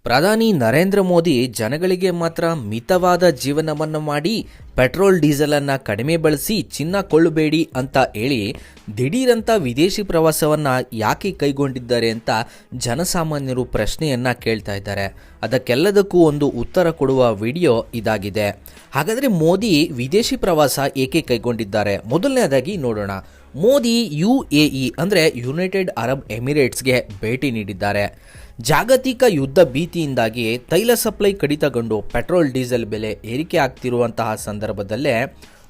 ಪ್ರಧಾನಿ ನರೇಂದ್ರ ಮೋದಿ ಜನಗಳಿಗೆ ಮಾತ್ರ ಮಿತವಾದ ಜೀವನವನ್ನು ಮಾಡಿ ಪೆಟ್ರೋಲ್ ಡೀಸೆಲನ್ನು ಕಡಿಮೆ ಬಳಸಿ ಚಿನ್ನ ಕೊಳ್ಳಬೇಡಿ ಅಂತ ಹೇಳಿ ದಿಢೀರಂತ ವಿದೇಶಿ ಪ್ರವಾಸವನ್ನು ಯಾಕೆ ಕೈಗೊಂಡಿದ್ದಾರೆ ಅಂತ ಜನಸಾಮಾನ್ಯರು ಪ್ರಶ್ನೆಯನ್ನು ಕೇಳ್ತಾ ಇದ್ದಾರೆ. ಅದಕ್ಕೆಲ್ಲದಕ್ಕೂ ಒಂದು ಉತ್ತರ ಕೊಡುವ ವಿಡಿಯೋ ಇದಾಗಿದೆ. ಹಾಗಾದರೆ ಮೋದಿ ವಿದೇಶಿ ಪ್ರವಾಸ ಏಕೆ ಕೈಗೊಂಡಿದ್ದಾರೆ ಮೊದಲನೇದಾಗಿ ನೋಡೋಣ. ಮೋದಿ UAE ಅಂದರೆ ಯುನೈಟೆಡ್ ಅರಬ್ ಎಮಿರೇಟ್ಸ್ಗೆ ಭೇಟಿ ನೀಡಿದ್ದಾರೆ. ಜಾಗತಿಕ ಯುದ್ಧ ಭೀತಿಯಿಂದಾಗಿ ತೈಲ ಸಪ್ಲೈ ಕಡಿತಗೊಂಡು ಪೆಟ್ರೋಲ್ ಡೀಸೆಲ್ ಬೆಲೆ ಏರಿಕೆ ಆಗ್ತಿರುವಂತಹ ಸಂದರ್ಭದಲ್ಲೇ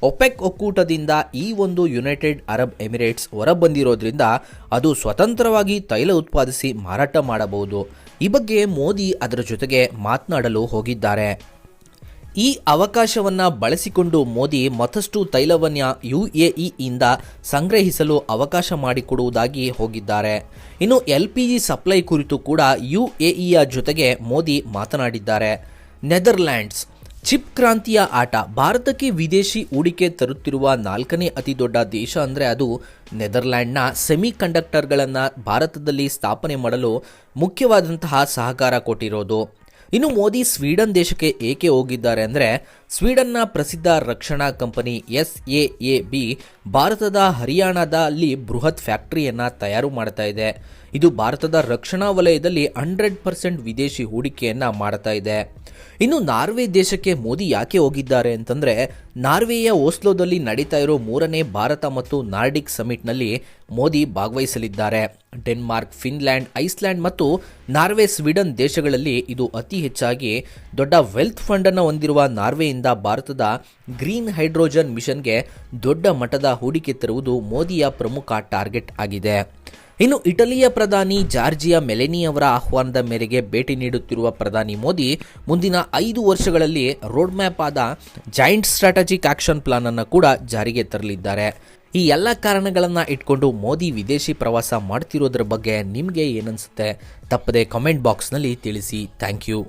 ಒಪೆಕ್ ಒಕ್ಕೂಟದಿಂದ ಈ ಒಂದು ಯುನೈಟೆಡ್ ಅರಬ್ ಎಮಿರೇಟ್ಸ್ ಹೊರಬಂದಿರೋದ್ರಿಂದ ಅದು ಸ್ವತಂತ್ರವಾಗಿ ತೈಲ ಉತ್ಪಾದಿಸಿ ಮಾರಾಟ ಮಾಡಬಹುದು. ಈ ಬಗ್ಗೆ ಮೋದಿ ಅದರ ಜೊತೆಗೆ ಮಾತನಾಡಲು ಹೋಗಿದ್ದಾರೆ. ಈ ಅವಕಾಶವನ್ನು ಬಳಸಿಕೊಂಡು ಮೋದಿ ಮತ್ತಷ್ಟು ತೈಲವನ್ನು UAE ಇಂದ ಸಂಗ್ರಹಿಸಲು ಅವಕಾಶ ಮಾಡಿಕೊಡುವುದಾಗಿ ಹೋಗಿದ್ದಾರೆ. ಇನ್ನು LPG ಸಪ್ಲೈ ಕುರಿತು ಕೂಡ UAEಯ ಜೊತೆಗೆ ಮೋದಿ ಮಾತನಾಡಿದ್ದಾರೆ. ನೆದರ್ಲ್ಯಾಂಡ್ಸ್ ಚಿಪ್ ಕ್ರಾಂತಿಯ ಆಟ. ಭಾರತಕ್ಕೆ ವಿದೇಶಿ ಹೂಡಿಕೆ ತರುತ್ತಿರುವ 4ನೇ ಅತಿ ದೊಡ್ಡ ದೇಶ ಅಂದರೆ ಅದು ನೆದರ್ಲ್ಯಾಂಡ್ನ ಸೆಮಿ ಕಂಡಕ್ಟರ್ಗಳನ್ನು ಭಾರತದಲ್ಲಿ ಸ್ಥಾಪನೆ ಮಾಡಲು ಮುಖ್ಯವಾದಂತಹ ಸಹಕಾರ ಕೊಟ್ಟಿರೋದು. ಇನ್ನು ಮೋದಿ ಸ್ವೀಡನ್ ದೇಶಕ್ಕೆ ಏಕೆ ಹೋಗಿದ್ದಾರೆ ಅಂದರೆ ಸ್ವೀಡನ್ನ ಪ್ರಸಿದ್ಧ ರಕ್ಷಣಾ ಕಂಪನಿ SAAB ಭಾರತದ ಹರಿಯಾಣದಲ್ಲಿ ಬೃಹತ್ ಫ್ಯಾಕ್ಟರಿಯನ್ನು ತಯಾರು ಮಾಡ್ತಾ ಇದೆ. ಇದು ಭಾರತದ ರಕ್ಷಣಾ ವಲಯದಲ್ಲಿ 100% ವಿದೇಶಿ ಹೂಡಿಕೆಯನ್ನು ಮಾಡ್ತಾ ಇದೆ. ಇನ್ನು ನಾರ್ವೆ ದೇಶಕ್ಕೆ ಮೋದಿ ಯಾಕೆ ಹೋಗಿದ್ದಾರೆ ಅಂತಂದರೆ ನಾರ್ವೆಯ ಓಸ್ಲೋದಲ್ಲಿ ನಡೀತಾ ಇರೋ 3ನೇ ಭಾರತ ಮತ್ತು ನಾರ್ಡಿಕ್ ಸಮಿಟ್ನಲ್ಲಿ ಮೋದಿ ಭಾಗವಹಿಸಲಿದ್ದಾರೆ. ಡೆನ್ಮಾರ್ಕ್, ಫಿನ್ಲ್ಯಾಂಡ್, ಐಸ್ಲ್ಯಾಂಡ್ ಮತ್ತು ನಾರ್ವೆ, ಸ್ವೀಡನ್ ದೇಶಗಳಲ್ಲಿ ಇದು ಅತಿ ಹೆಚ್ಚಾಗಿ ದೊಡ್ಡ ವೆಲ್ತ್ ಫಂಡನ್ನು ಹೊಂದಿರುವ ನಾರ್ವೆಯಿಂದ ಭಾರತದ ಗ್ರೀನ್ ಹೈಡ್ರೋಜನ್ ಮಿಷನ್ಗೆ ದೊಡ್ಡ ಮಟ್ಟದ ಹೂಡಿಕೆ ತರುವುದು ಮೋದಿಯ ಪ್ರಮುಖ ಟಾರ್ಗೆಟ್ ಆಗಿದೆ. ಇನ್ನು ಇಟಲಿಯ ಪ್ರಧಾನಿ ಜಾರ್ಜಿಯಾ ಮೆಲೆನಿ ಅವರ ಆಹ್ವಾನದ ಮೇರೆಗೆ ಭೇಟಿ ನೀಡುತ್ತಿರುವ ಪ್ರಧಾನಿ ಮೋದಿ ಮುಂದಿನ 5 ವರ್ಷಗಳಲ್ಲಿ ರೋಡ್ ಮ್ಯಾಪ್ ಆದ ಜಾಯಿಂಟ್ ಸ್ಟ್ರಾಟಜಿಕ್ ಆಕ್ಷನ್ ಪ್ಲಾನ್ ಅನ್ನು ಕೂಡ ಜಾರಿಗೆ ತರಲಿದ್ದಾರೆ. ಈ ಎಲ್ಲ ಕಾರಣಗಳನ್ನು ಇಟ್ಕೊಂಡು ಮೋದಿ ವಿದೇಶಿ ಪ್ರವಾಸ ಮಾಡ್ತಿರೋದ್ರ ಬಗ್ಗೆ ನಿಮಗೆ ಏನನ್ಸುತ್ತೆ? ತಪ್ಪದೆ ಕಾಮೆಂಟ್ ಬಾಕ್ಸ್ನಲ್ಲಿ ತಿಳಿಸಿ. Thank you.